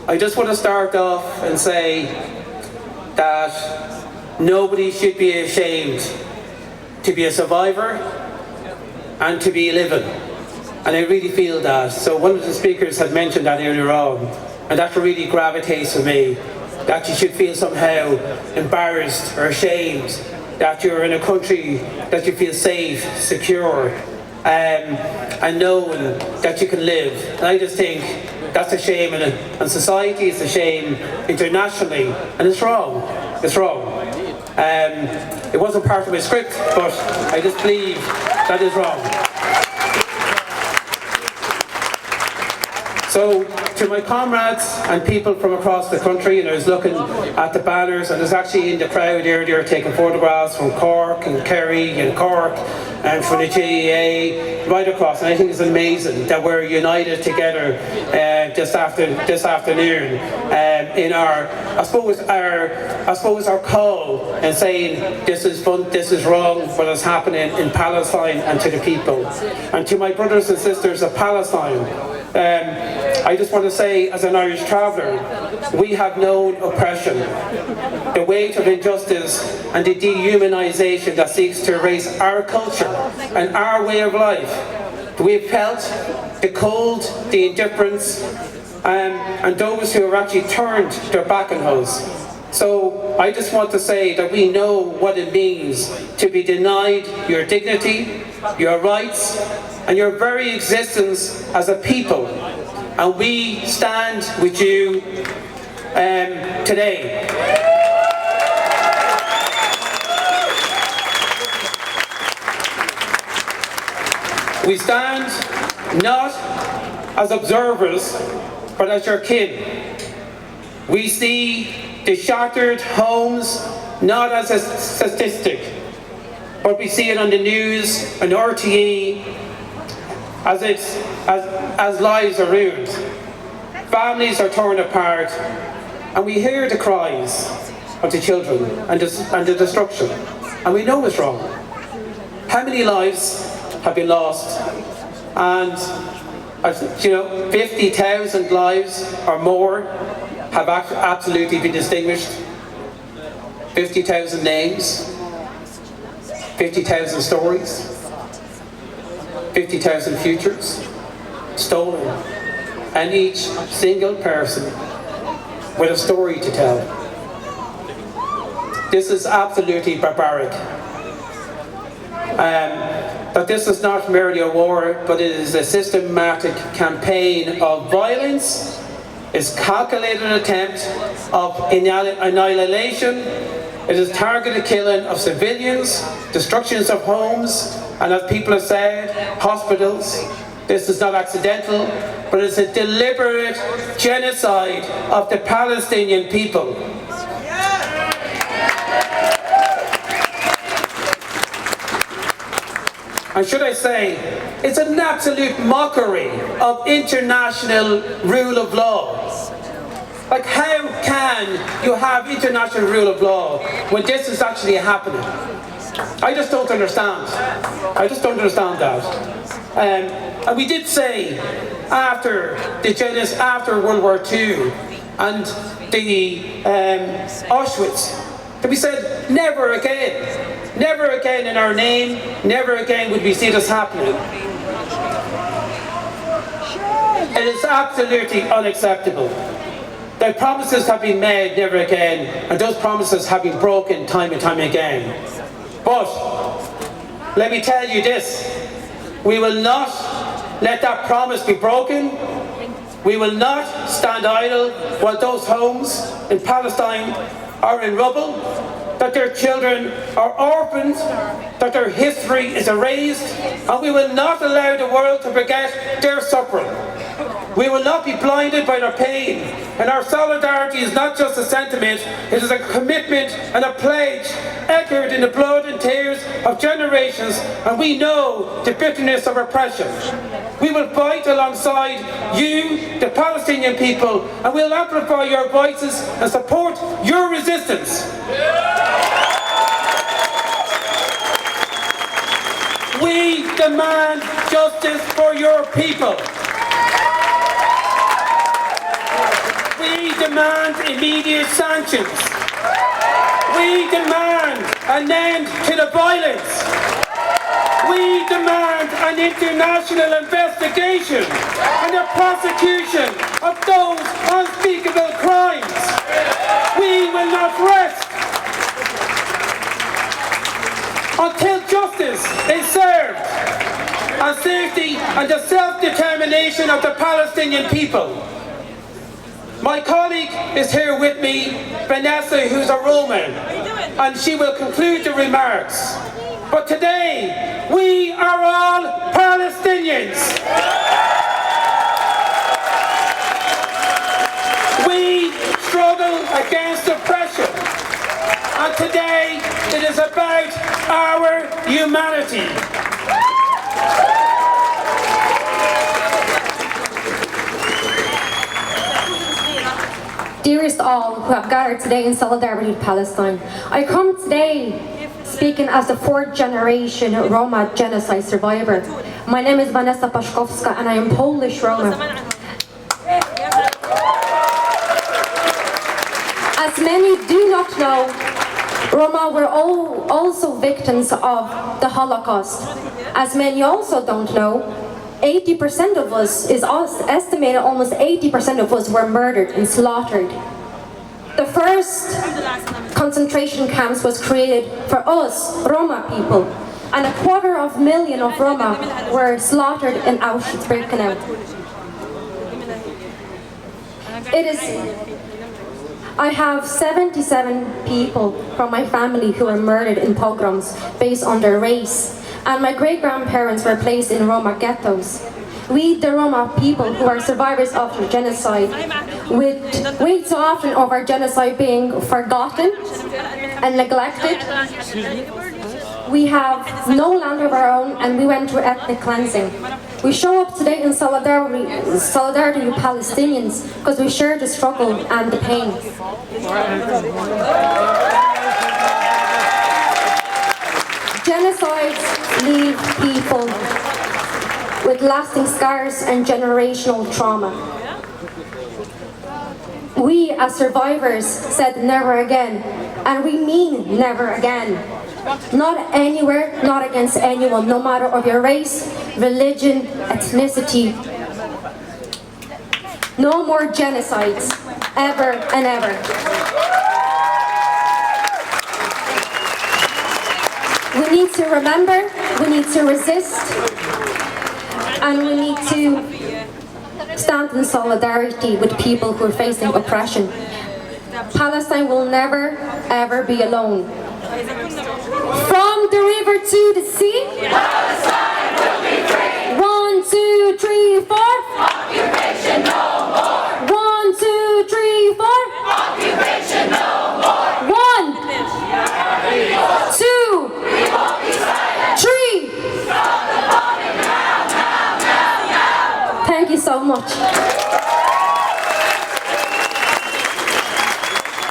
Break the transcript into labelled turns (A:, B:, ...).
A: I just want to start off and say that nobody should be ashamed to be a survivor and to be living. And I really feel that. So one of the speakers had mentioned that earlier on, and that really gravitates to me, that you should feel somehow embarrassed or ashamed that you're in a country that you feel safe, secure, and knowing that you can live. And I just think that's a shame, and society is a shame internationally, and it's wrong. It's wrong. It wasn't part of my script, but I just believe that is wrong. So, to my comrades and people from across the country, and I was looking at the banners, and I was actually in the crowd earlier taking photographs from Cork and Kerry and Cork and from the GEA right across, and I think it's amazing that we're united together this afternoon in our call and saying this is fun, this is wrong, what is happening in Palestine, and to the people. And to my brothers and sisters of Palestine, I just want to say, as an Irish traveller, we have known oppression, the weight of injustice and the dehumanisation that seeks to erase our culture and our way of life. We have felt the cold, the indifference, and those who have actually turned their back on us. So I just want to say that we know what it means to be denied your dignity, your rights, and your very existence as a people. And we stand with you today. We stand not as observers, but as your kin. We see the shattered homes not as a statistic, but we see it on the news, on RTE, as lives are ruined. Families are torn apart, and we hear the cries of the children and the destruction, and we know it's wrong. How many lives have been lost? And 50,000 lives or more have absolutely been extinguished. 50,000 names, 50,000 stories, 50,000 futures stolen, and each single person with a story to tell. This is absolutely barbaric. But this is not merely a war, but it is a systematic campaign of violence. It's calculated attempt of annihilation. It is targeted killing of civilians, destructions of homes, and as people have said, hospitals. This is not accidental, but it's a deliberate genocide of the Palestinian people. And should I say, it's an absolute mockery of international rule of law. Like, how can you have international rule of law when this is actually happening? I just don't understand. I just don't understand that. And we did say after the genocide, after World War II and the Auschwitz, that we said never again in our name, never again would we see this happening. It is absolutely unacceptable. The promises have been made never again, and those promises have been broken time and time again. But let me tell you this, we will not let that promise be broken. We will not stand idle while those homes in Palestine are in rubble, that their children are orphaned, that their history is erased, and we will not allow the world to forget their suffering. We will not be blinded by their pain, and our solidarity is not just a sentiment, it is a commitment and a pledge echoed in the blood and tears of generations, and we know the bitterness of oppression. We will fight alongside you, the Palestinian people, and we'll amplify your voices and support your resistance. We demand justice for your people. We demand immediate sanctions. We demand an end to the violence. We demand an international investigation and a prosecution of those unspeakable crimes. We will not rest until justice is served on safety and the self-determination of the Palestinian people. My colleague is here with me, Vanessa, who's a Roma, and she will conclude the remarks. But today, we are all Palestinians. We struggle against oppression, and today it is about our humanity.
B: Dearest all who have gathered today in solidarity with Palestine, I come today speaking as the fourth generation Roma genocide survivor. My name is Vanessa Paskowska and I am Polish Roma. As many do not know, Roma were also victims of the Holocaust. As many also don't know, 80% of us is estimated, almost 80% of us were murdered and slaughtered. The first concentration camps was created for us, Roma people, and 250,000 of Roma were slaughtered in Auschwitz-Birkenau. I have 77 people from my family who were murdered in pogroms based on their race, and my great-grandparents were placed in Roma ghettos. We, the Roma people who are survivors of the genocide, wait so often of our genocide being forgotten and neglected. We have no land of our own and we went through ethnic cleansing. We show up today in solidarity with Palestinians because we share the struggle and the pain. Genocides leave people with lasting scars and generational trauma. We as survivors said never again, and we mean never again. Not anywhere, not against anyone, no matter of your race, religion, ethnicity. No more genocides, ever and ever. We need to remember, we need to resist, and we need to stand in solidarity with people who are facing oppression. Palestine will never, ever be alone. From the river to the sea,
C: Palestine will be free.
B: 1, 2, 3, 4.
C: Occupation no more.
B: 1, 2, 3, 4.
C: Occupation no more.
B: 1, 2,
C: We won't be silent.
B: 3.
C: Stop the bombing now, now, now, now.
B: Thank you so much.